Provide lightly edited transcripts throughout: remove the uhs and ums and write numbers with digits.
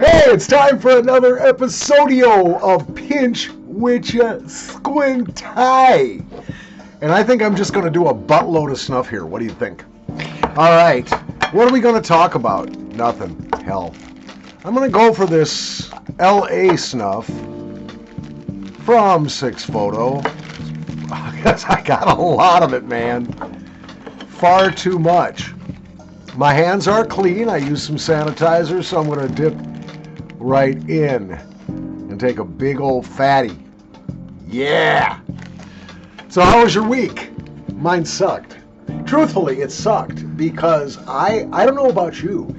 Hey, it's time for another episodio of Pinch Witcha Squinty. And I think I'm just going to do a buttload of snuff here. What do you think? All right. What are we going to talk about? Nothing. Hell. I'm going to go for this LA snuff from 6 Photo. Because I got a lot of it, man. Far too much. My hands are clean. I use some sanitizer, so I'm going to dip right in and take a big old fatty. Yeah! So how was your week? Mine sucked. Truthfully, it sucked because I don't know about you,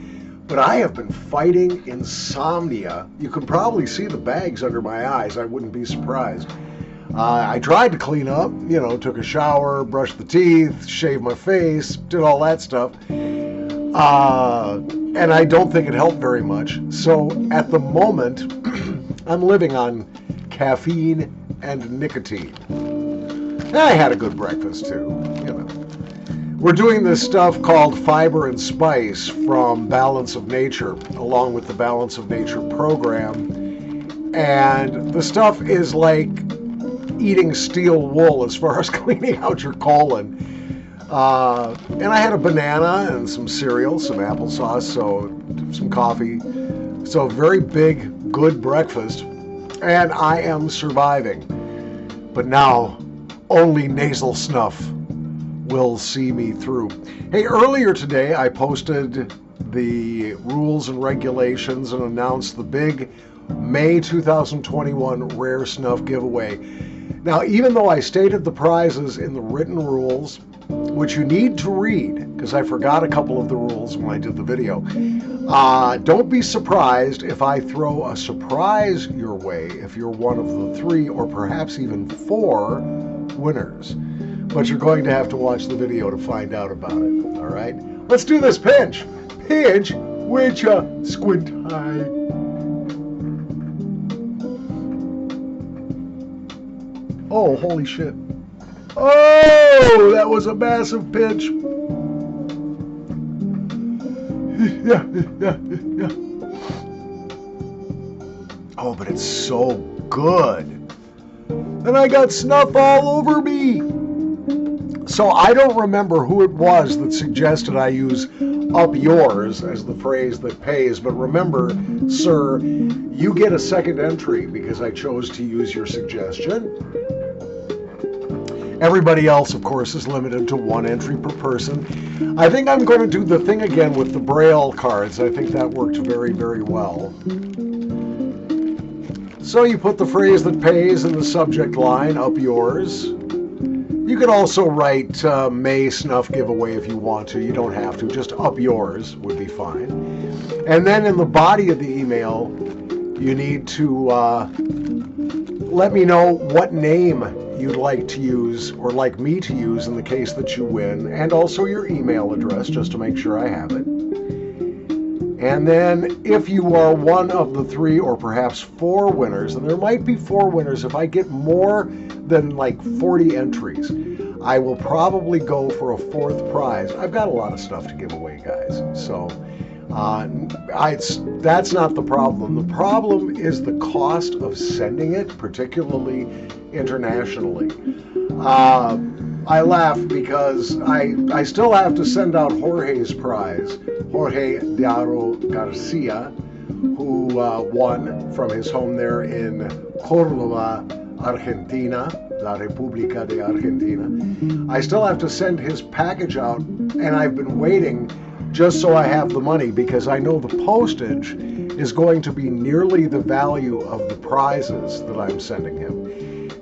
but I have been fighting insomnia. You can probably see the bags under my eyes. I wouldn't be surprised. I tried to clean up, took a shower, brushed the teeth, shaved my face, did all that stuff. And I don't think it helped very much. So at the moment, I'm living on caffeine and nicotine. And I had a good breakfast too, We're doing this stuff called Fiber and Spice from Balance of Nature, along with the Balance of Nature program. And the stuff is like eating steel wool as far as cleaning out your colon. And I had a banana and some cereal, some applesauce, so some coffee. So very big, good breakfast. And I am surviving. But now, only nasal snuff will see me through. Hey, earlier today I posted the rules and regulations and announced the big May 2021 Rare Snuff giveaway. Now, even though I stated the prizes in the written rules, which you need to read, because I forgot a couple of the rules when I did the video, don't be surprised if I throw a surprise your way if you're one of the 3 or perhaps even 4 winners. But you're going to have to watch the video to find out about it, all right? Let's do this pinch. Pinch, Witcha, Squinty. Oh, holy shit. Oh, that was a massive pinch. Yeah. Oh, but it's so good. And I got snuff all over me. So I don't remember who it was that suggested I use up yours as the phrase that pays. But remember, sir, you get a second entry because I chose to use your suggestion. Everybody else, of course, is limited to 1 entry per person. I think I'm going to do the thing again with the Braille cards. I think that worked very, very well. So you put the phrase that pays in the subject line, up yours. You could also write May Snuff giveaway if you want to. You don't have to. Just up yours would be fine. And then in the body of the email, you need to let me know what name you'd like to use or like me to use in the case that you win, and also your email address just to make sure I have it. And then if you are one of the 3 or perhaps 4 winners, and there might be 4 winners, if I get more than like 40 entries, I will probably go for a 4th prize. I've got a lot of stuff to give away, guys. So that's not the problem. The problem is the cost of sending it, particularly internationally. I laugh because I still have to send out Jorge's prize, Jorge Diaro Garcia, who won from his home there in Córdoba, Argentina, La República de Argentina. I still have to send his package out, and I've been waiting just so I have the money because I know the postage is going to be nearly the value of the prizes that I'm sending him.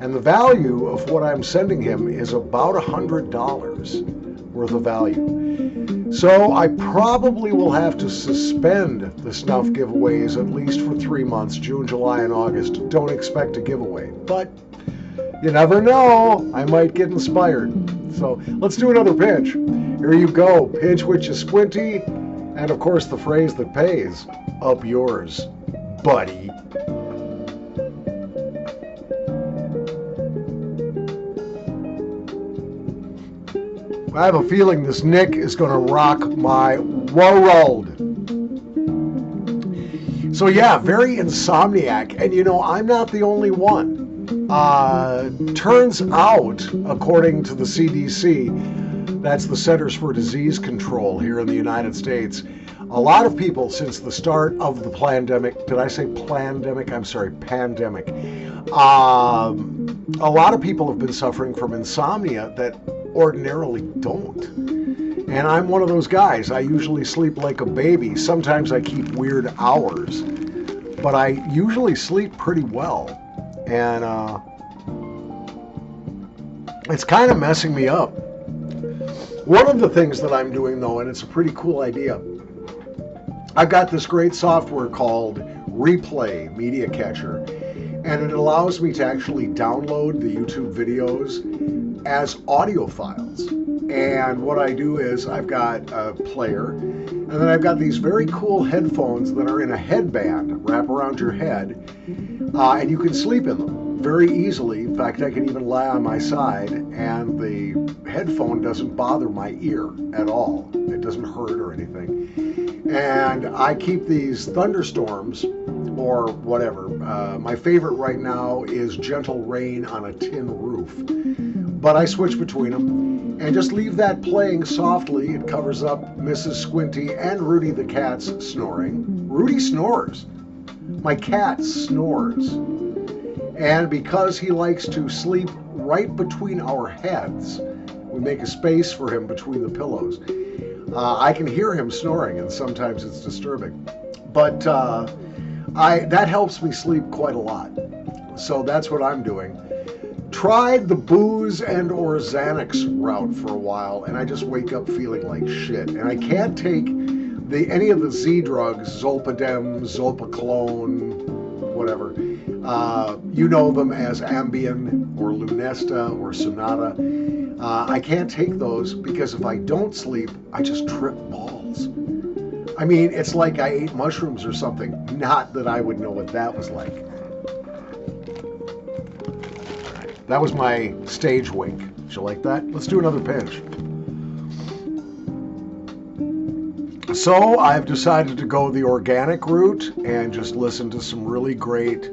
And the value of what I'm sending him is about $100 worth of value. So I probably will have to suspend the snuff giveaways at least for 3 months, June, July, and August. Don't expect a giveaway. But you never know. I might get inspired. So let's do another pinch. Here you go. Pinch Witcha Squinty. And of course the phrase that pays. Up yours, buddy. I have a feeling this Nick is going to rock my world. So yeah, very insomniac. And you know, I'm not the only one. Turns out, according to the CDC, that's the Centers for Disease Control here in the United States, a lot of people since the start of the pandemic, did I say pandemic? I'm sorry, pandemic. A lot of people have been suffering from insomnia that ordinarily don't. And I'm one of those guys. I usually sleep like a baby. Sometimes I keep weird hours, but I usually sleep pretty well. And it's kind of messing me up. One of the things that I'm doing though, and it's a pretty cool idea, I've got this great software called Replay Media Catcher, and it allows me to actually download the YouTube videos as audio files. And what I do is I've got a player, and then I've got these very cool headphones that are in a headband, wrap around your head, and you can sleep in them very easily. In fact, I can even lie on my side, and the headphone doesn't bother my ear at all. It doesn't hurt or anything. And I keep these thunderstorms, or whatever. My favorite right now is Gentle Rain on a Tin Roof. But I switch between them and just leave that playing softly. It covers up Mrs. Squinty and Rudy the cat's snoring. Rudy snores. My cat snores. And because he likes to sleep right between our heads, we make a space for him between the pillows. I can hear him snoring, and sometimes it's disturbing. But that helps me sleep quite a lot. So that's what I'm doing. Tried the booze and or Xanax route for a while, and I just wake up feeling like shit. And I can't take any of the Z drugs, Zolpidem, Zolpiclone, whatever. You know them as Ambien or Lunesta or Sonata. I can't take those because if I don't sleep, I just trip balls. I mean, it's like I ate mushrooms or something. Not that I would know what that was like. That was my stage wink. Did you like that? Let's do another pinch. So I've decided to go the organic route and just listen to some really great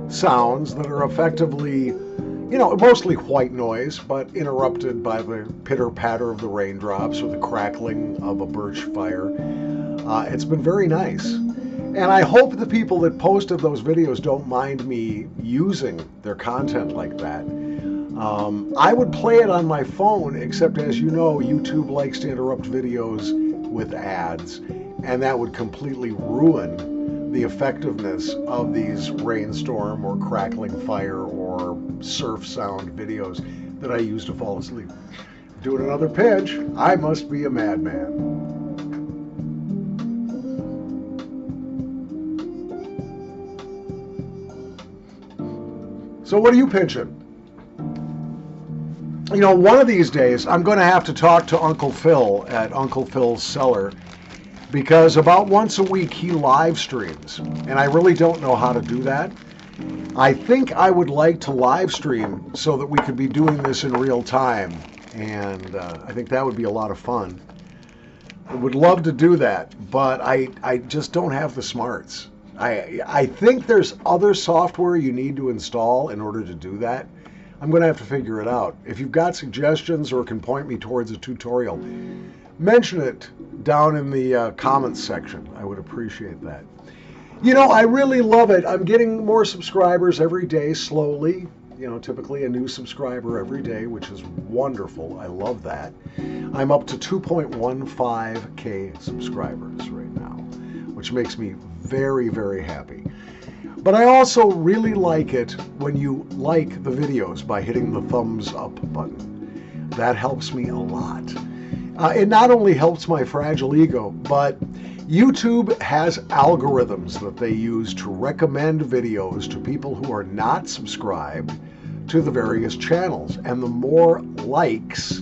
sounds that are effectively, you know, mostly white noise, but interrupted by the pitter-patter of the raindrops or the crackling of a birch fire. It's been very nice. And I hope the people that posted those videos don't mind me using their content like that. I would play it on my phone, except as you know, YouTube likes to interrupt videos with ads, and that would completely ruin the effectiveness of these rainstorm or crackling fire or surf sound videos that I use to fall asleep. Doing another pinch. I must be a madman. So what are you pinching? You know, one of these days I'm going to have to talk to Uncle Phil at Uncle Phil's Cellar, because about once a week he live streams, and I really don't know how to do that. I think I would like to live stream so that we could be doing this in real time, and I think that would be a lot of fun. I would love to do that, but I just don't have the smarts. I think there's other software you need to install in order to do that. I'm going to have to figure it out. If you've got suggestions or can point me towards a tutorial, mention it down in the comments section. I would appreciate that. You know, I really love it. I'm getting more subscribers every day, slowly. You know, typically a new subscriber every day, which is wonderful. I love that. I'm up to 2.15K subscribers right now, which makes me very, very happy. But I also really like it when you like the videos by hitting the thumbs up button. That helps me a lot. It not only helps my fragile ego, but YouTube has algorithms that they use to recommend videos to people who are not subscribed to the various channels. And the more likes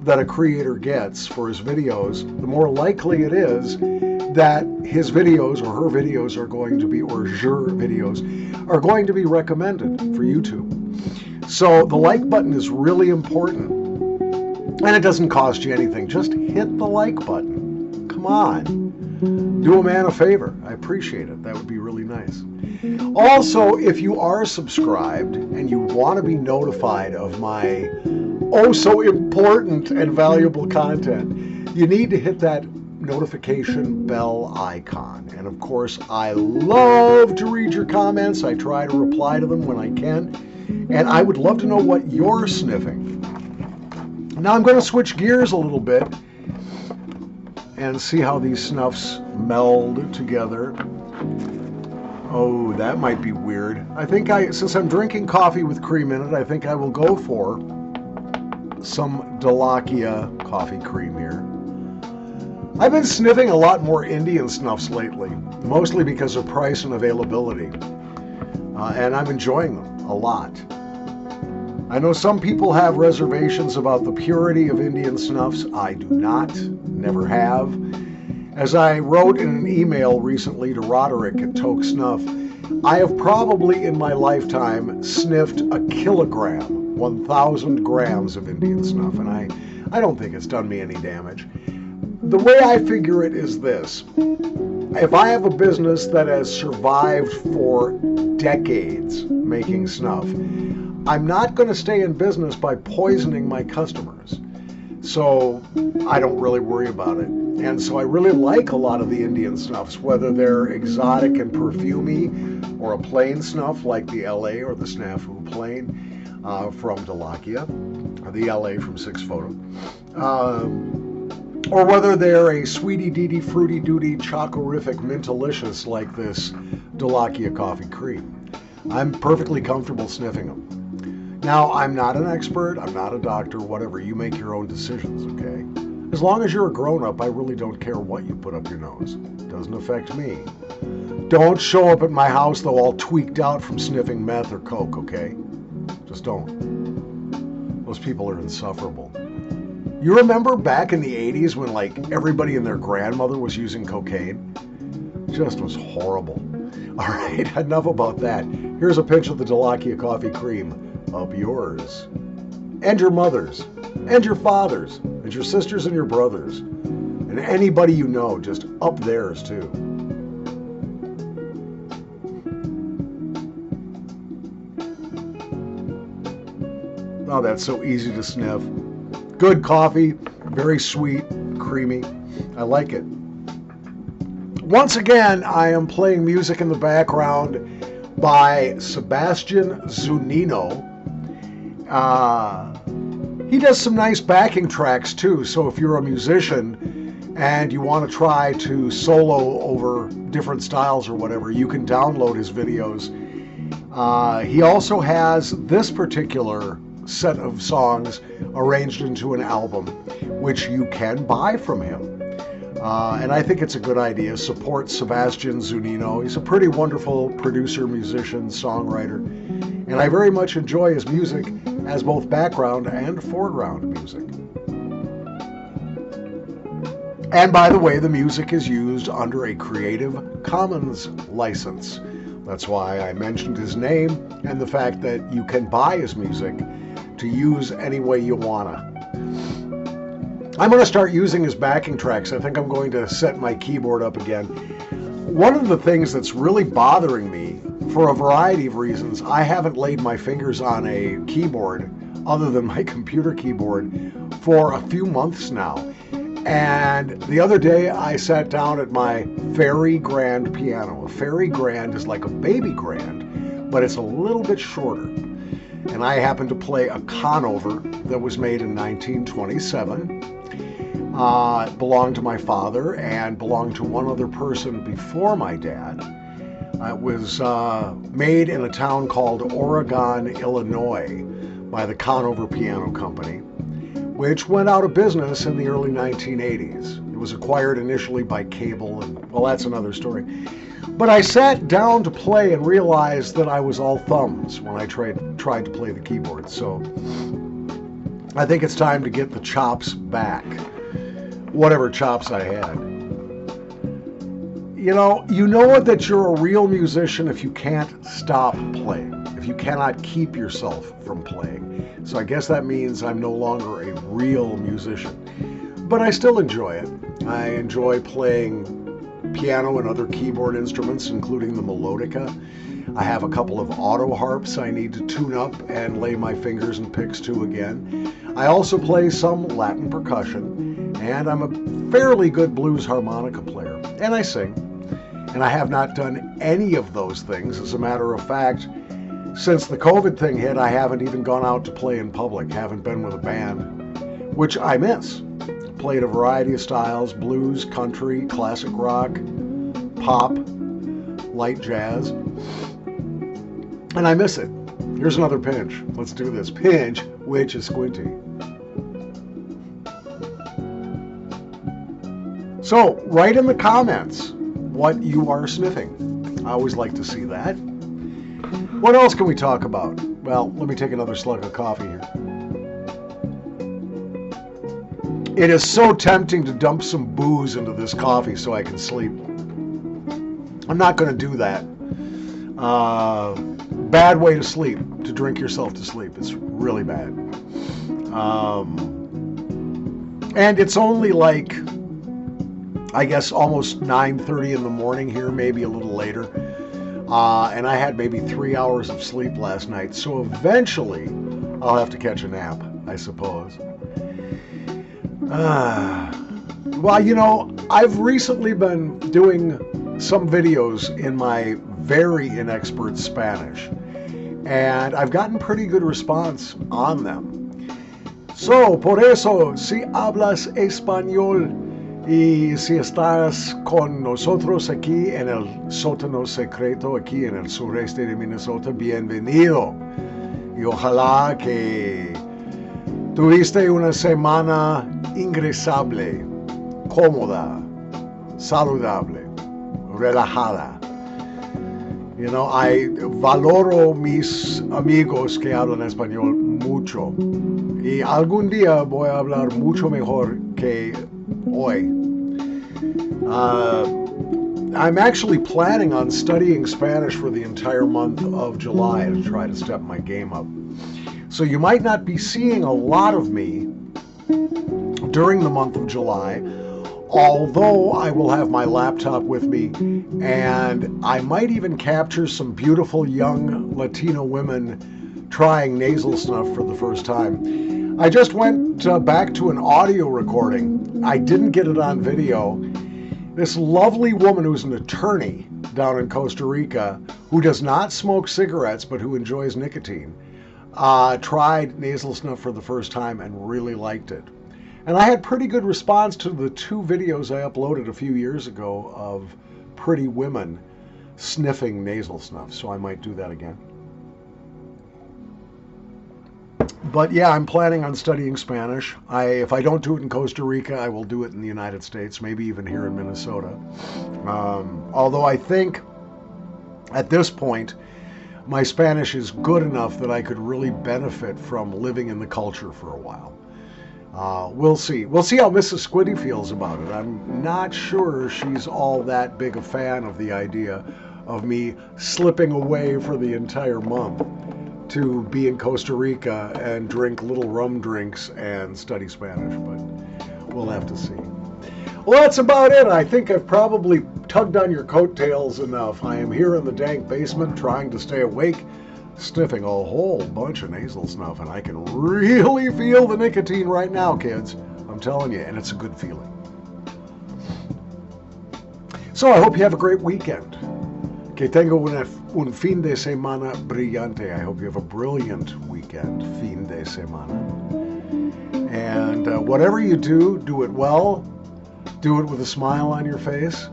that a creator gets for his videos, the more likely it is that his videos or her videos are going to be, or your videos are going to be recommended for YouTube. So the like button is really important, and it doesn't cost you anything. Just hit the like button. Come on. do a man a favor. I appreciate it. That would be really nice. Also, if you are subscribed and you want to be notified of my oh so important and valuable content, you need to hit that notification bell icon. And of course, I love to read your comments. I try to reply to them when I can. And I would love to know what you're sniffing. Now I'm going to switch gears a little bit and see how these snuffs meld together. Oh, that might be weird. I think since I'm drinking coffee with cream in it, I think I will go for some Dalakia coffee cream here. I've been sniffing a lot more Indian snuffs lately, mostly because of price and availability. And I'm enjoying them a lot. I know some people have reservations about the purity of Indian snuffs. I do not, never have. As I wrote in an email recently to Roderick at Toke Snuff, I have probably in my lifetime sniffed a kilogram, 1,000 grams of Indian snuff, and I don't think it's done me any damage. The way I figure it is this. If I have a business that has survived for decades making snuff, I'm not going to stay in business by poisoning my customers. So I don't really worry about it. And so I really like a lot of the Indian snuffs, whether they're exotic and perfumey or a plain snuff like the LA or the Snafu plain from Dalakia, or the LA from 6 Photo. Or whether they're a sweetie deety fruity duty chocorific mintalicious like this Dalakia coffee cream. I'm perfectly comfortable sniffing them. Now, I'm not an expert, I'm not a doctor, whatever. You make your own decisions, okay? As long as you're a grown-up, I really don't care what you put up your nose. It doesn't affect me. Don't show up at my house, though, all tweaked out from sniffing meth or coke, okay? Just don't. Those people are insufferable. You remember back in the 80s when, like, everybody and their grandmother was using cocaine? Just was horrible. All right, enough about that. Here's a pinch of the Dalakia coffee cream. Up yours. And your mothers. And your fathers. And your sisters and your brothers. And anybody you know, just up theirs, too. Oh, that's so easy to sniff. Good coffee, very sweet, creamy. I like it. Once again, I am playing music in the background by Sebastian Zunino. He does some nice backing tracks too, so if you're a musician and you want to try to solo over different styles or whatever, you can download his videos. He also has this particular set of songs arranged into an album, which you can buy from him. And I think it's a good idea. Support Sebastian Zunino. He's a pretty wonderful producer, musician, songwriter, and I very much enjoy his music as both background and foreground music. And by the way, the music is used under a Creative Commons license. That's why I mentioned his name and the fact that you can buy his music to use any way you wanna. I'm going to start using his backing tracks. I think I'm going to set my keyboard up again. One of the things that's really bothering me, for a variety of reasons, I haven't laid my fingers on a keyboard other than my computer keyboard for a few months now. And the other day I sat down at my very grand piano. A very grand is like a baby grand, but it's a little bit shorter. And I happened to play a Conover that was made in 1927. It belonged to my father and belonged to one other person before my dad. It was made in a town called Oregon, Illinois by the Conover Piano Company, which went out of business in the early 1980s. It was acquired initially by cable, and well, that's another story. But I sat down to play and realized that I was all thumbs when I tried to play the keyboard. So I think it's time to get the chops back. Whatever chops I had. You know that you're a real musician if you can't stop playing, if you cannot keep yourself from playing. So I guess that means I'm no longer a real musician. But I still enjoy it. I enjoy playing piano and other keyboard instruments, including the melodica. I have a couple of auto harps I need to tune up and lay my fingers and picks to again. I also play some Latin percussion, and I'm a fairly good blues harmonica player, and I sing. And I have not done any of those things. As a matter of fact, since the COVID thing hit, I haven't even gone out to play in public, haven't been with a band, which I miss. Played a variety of styles: blues, country, classic rock, pop, light jazz, and I miss it. Here's another pinch. Let's do this. Pinch, Witcha, Squinty. So, write in the comments what you are sniffing. I always like to see that. What else can we talk about? Well, let me take another slug of coffee here. It is so tempting to dump some booze into this coffee so I can sleep. I'm not going to do that. Bad way to sleep, to drink yourself to sleep. It's really bad. And it's only like, I guess, almost 9:30 in the morning here, maybe a little later. And I had maybe 3 hours of sleep last night. So eventually, I'll have to catch a nap, I suppose. Well, you know, I've recently been doing some videos in my very inexpert Spanish, and I've gotten pretty good response on them. So, por eso, si hablas español y si estás con nosotros aquí en el sótano secreto, aquí en el sureste de Minnesota, bienvenido. Y ojalá que tuviste una semana ingresable, cómoda, saludable, relajada. You know, I valoro mis amigos que hablan español mucho. Y algún día voy a hablar mucho mejor que hoy. I'm actually planning on studying Spanish for the entire month of July to try to step my game up. So you might not be seeing a lot of me during the month of July, although I will have my laptop with me, and I might even capture some beautiful young Latino women trying nasal snuff for the first time. I just went back to an audio recording. I didn't get it on video. This lovely woman who's an attorney down in Costa Rica, who does not smoke cigarettes but who enjoys nicotine, tried nasal snuff for the first time and really liked it. And I had pretty good response to the 2 videos I uploaded a few years ago of pretty women sniffing nasal snuff, so I might do that again. But yeah, I'm planning on studying Spanish. If I don't do it in Costa Rica, I will do it in the United States, maybe even here in Minnesota. Although I think at this point, my Spanish is good enough that I could really benefit from living in the culture for a while. We'll see. We'll see how Mrs. Squinty feels about it. I'm not sure she's all that big a fan of the idea of me slipping away for the entire month to be in Costa Rica and drink little rum drinks and study Spanish, but we'll have to see. Well, that's about it. I think I've probably tugged on your coattails enough. I am here in the dank basement trying to stay awake, sniffing a whole bunch of nasal snuff, and I can really feel the nicotine right now, kids. I'm telling you, and it's a good feeling. So I hope you have a great weekend. Que tengo un fin de semana brillante. I hope you have a brilliant weekend, fin de semana. And whatever you do, do it well. Do it with a smile on your face.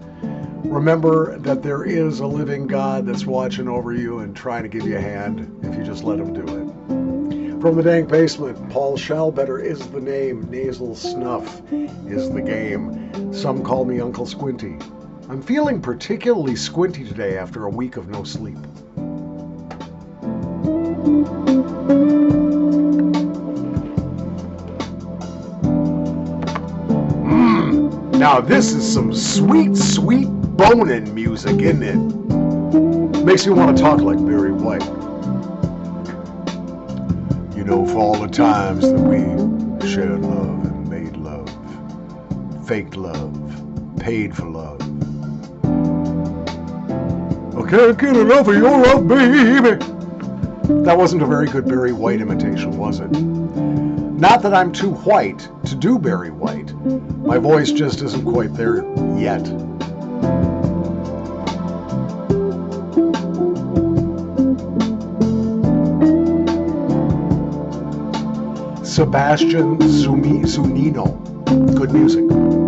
Remember that there is a living God that's watching over you and trying to give you a hand if you just let him do it. From the dank basement, Paul Schallbetter is the name. Nasal snuff is the game. Some call me Uncle Squinty. I'm feeling particularly squinty today after a week of no sleep. Now this is some sweet, sweet boning music, isn't it? Makes me want to talk like Barry White. You know, for all the times that we shared love and made love, faked love, paid for love, can't get enough of your love, baby. That wasn't a very good Barry White imitation, was it? Not that I'm too white to do Barry White. My voice just isn't quite there yet. Sebastian Zunino. Good music.